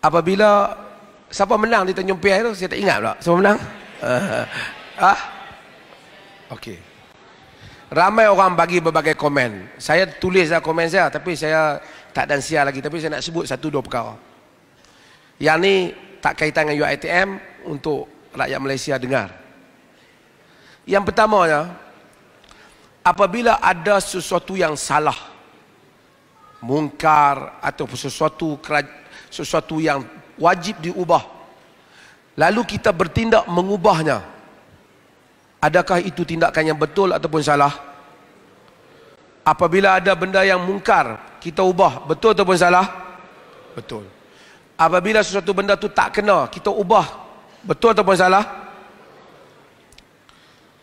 apabila siapa menang di Tanjung Piai tu, saya tak ingat pula. Siapa menang? Okey. Ramai orang bagi berbagai komen. Saya tulislah komen saya, tapi saya tak dan siar lagi. Tapi saya nak sebut satu dua perkara. Yang ni tak kaitan dengan UiTM, untuk rakyat Malaysia dengar. Yang pertamanya, apabila ada sesuatu yang salah, mungkar atau sesuatu yang wajib diubah, lalu kita bertindak mengubahnya, adakah itu tindakan yang betul ataupun salah? Apabila ada benda yang mungkar, kita ubah, betul ataupun salah? Betul. Apabila sesuatu benda tu tak kena, kita ubah, betul ataupun salah?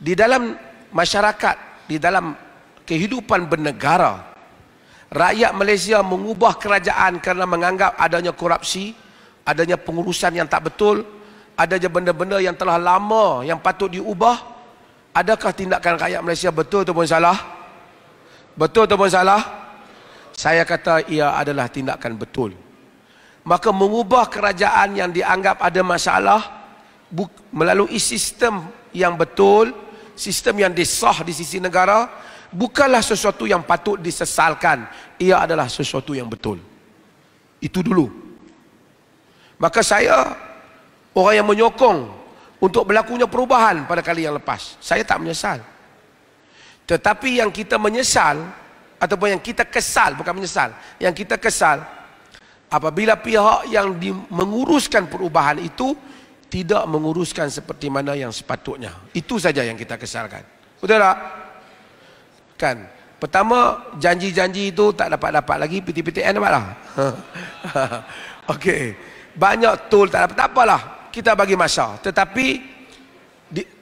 Di dalam masyarakat, di dalam kehidupan bernegara, rakyat Malaysia mengubah kerajaan kerana menganggap adanya korupsi, adanya pengurusan yang tak betul, adanya benda-benda yang telah lama yang patut diubah. Adakah tindakan rakyat Malaysia betul ataupun salah? Betul ataupun salah? Saya kata ia adalah tindakan betul. Maka mengubah kerajaan yang dianggap ada masalah melalui sistem yang betul, sistem yang disah di sisi negara, bukanlah sesuatu yang patut disesalkan. Ia adalah sesuatu yang betul. Itu dulu. Maka saya orang yang menyokong untuk berlakunya perubahan pada kali yang lepas. Saya tak menyesal. Tetapi yang kita menyesal, ataupun yang kita kesal, bukan menyesal, yang kita kesal, apabila pihak yang menguruskan perubahan itu tidak menguruskan seperti mana yang sepatutnya. Itu saja yang kita kesalkan. Betul tak? Kan? Pertama, janji-janji itu tak dapat-dapat lagi, PTPTN dapatlah. Okey. Banyak tol tak dapat, tak apalah. Kita bagi masa. Tetapi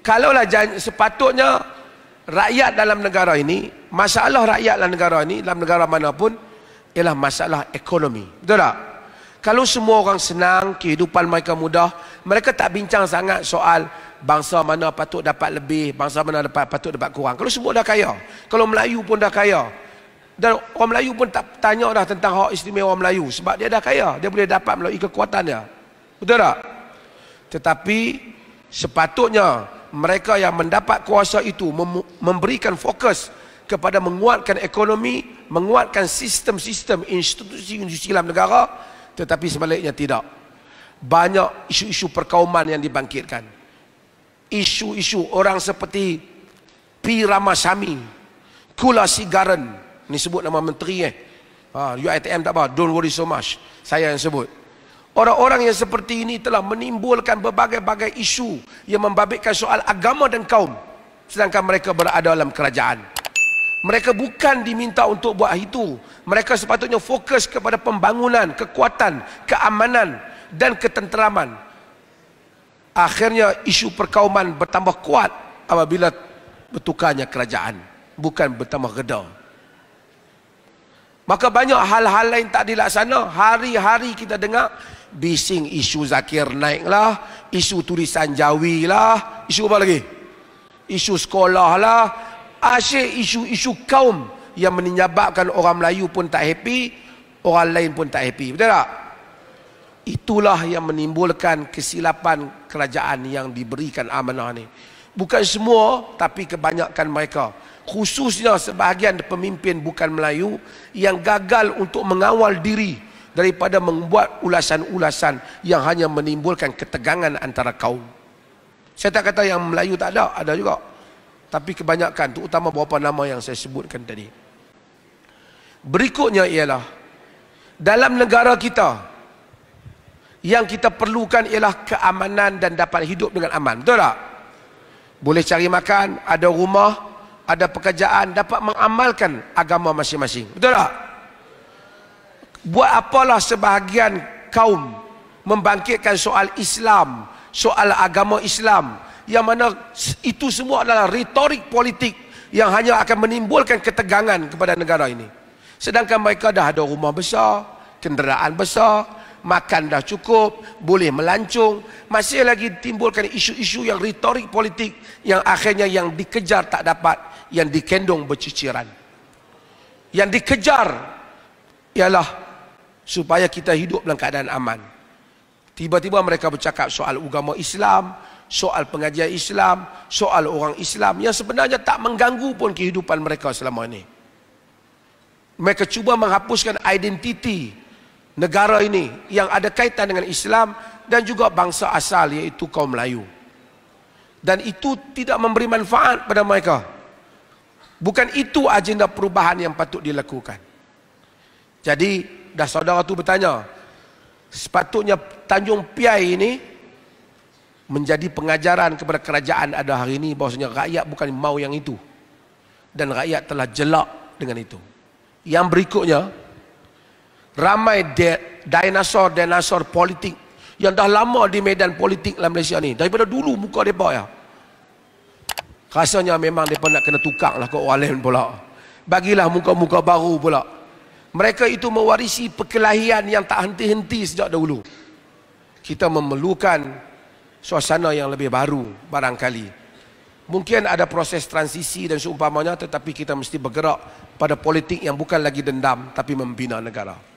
kalaulah sepatutnya rakyat dalam negara ini, masalah rakyat dalam negara ini, dalam negara manapun, ialah masalah ekonomi. Betul tak? Kalau semua orang senang, kehidupan mereka mudah, mereka tak bincang sangat soal bangsa mana patut dapat lebih, bangsa mana patut dapat kurang. Kalau semua dah kaya, kalau Melayu pun dah kaya, dan orang Melayu pun tak tanya dah tentang hak istimewa Melayu, sebab dia dah kaya, dia boleh dapat melalui kekuatan dia. Betul tak? Tetapi sepatutnya mereka yang mendapat kuasa itu memberikan fokus kepada menguatkan ekonomi, menguatkan sistem-sistem institusi-institusi dalam negara. Tetapi sebaliknya tidak. Banyak isu-isu perkauman yang dibangkitkan. Isu-isu orang seperti P. Ramasamy, Kula Sigaran, ni sebut nama menteri UiTM tak apa, don't worry so much, saya yang sebut. Orang-orang yang seperti ini telah menimbulkan berbagai-bagai isu yang membabitkan soal agama dan kaum, sedangkan mereka berada dalam kerajaan. Mereka bukan diminta untuk buat itu. Mereka sepatutnya fokus kepada pembangunan, kekuatan, keamanan dan ketenteraman. Akhirnya isu perkauman bertambah kuat apabila bertukarnya kerajaan, bukan bertambah reda. Maka banyak hal-hal lain tak dilaksana. Hari-hari kita dengar bising isu Zakir Naik lah, isu tulisan Jawi lah, isu apa lagi? Isu sekolah lah. Asyik isu-isu kaum yang menyebabkan orang Melayu pun tak happy, orang lain pun tak happy. Betul tak? Itulah yang menimbulkan kesilapan kerajaan yang diberikan amanah ni. Bukan semua, tapi kebanyakan mereka, khususnya sebahagian pemimpin bukan Melayu, yang gagal untuk mengawal diri daripada membuat ulasan-ulasan yang hanya menimbulkan ketegangan antara kaum. Saya tak kata yang Melayu tak ada juga. Tapi kebanyakan, terutama beberapa nama yang saya sebutkan tadi. Berikutnya ialah, dalam negara kita, yang kita perlukan ialah keamanan dan dapat hidup dengan aman. Betul tak? Boleh cari makan, ada rumah, ada pekerjaan, dapat mengamalkan agama masing-masing. Betul tak? Buat apalah sebahagian kaum membangkitkan soal Islam, soal agama Islam, yang mana itu semua adalah retorik politik yang hanya akan menimbulkan ketegangan kepada negara ini. Sedangkan mereka dah ada rumah besar, kenderaan besar, makan dah cukup, boleh melancong, masih lagi timbulkan isu-isu yang retorik politik yang akhirnya yang dikejar tak dapat, yang dikendong berciciran. Yang dikejar ialah supaya kita hidup dalam keadaan aman. Tiba-tiba mereka bercakap soal agama Islam, soal pengajian Islam, soal orang Islam yang sebenarnya tak mengganggu pun kehidupan mereka selama ini. Mereka cuba menghapuskan identiti negara ini yang ada kaitan dengan Islam dan juga bangsa asal iaitu kaum Melayu. Dan itu tidak memberi manfaat pada mereka. Bukan itu agenda perubahan yang patut dilakukan. Jadi, dah saudara tu bertanya, sepatutnya Tanjung Piai ini menjadi pengajaran kepada kerajaan ada hari ini bahawasanya rakyat bukan mau yang itu. Dan rakyat telah jelak dengan itu. Yang berikutnya, ramai dinosaur politik yang dah lama di medan politik dalam Malaysia ni. Daripada dulu muka mereka ya. Rasanya memang mereka nak kena tukar lah ke orang lain pula. Bagilah muka-muka baru pula. Mereka itu mewarisi perkelahian yang tak henti-henti sejak dahulu. Kita memerlukan suasana yang lebih baru barangkali. Mungkin ada proses transisi dan seumpamanya, tetapi kita mesti bergerak pada politik yang bukan lagi dendam tapi membina negara.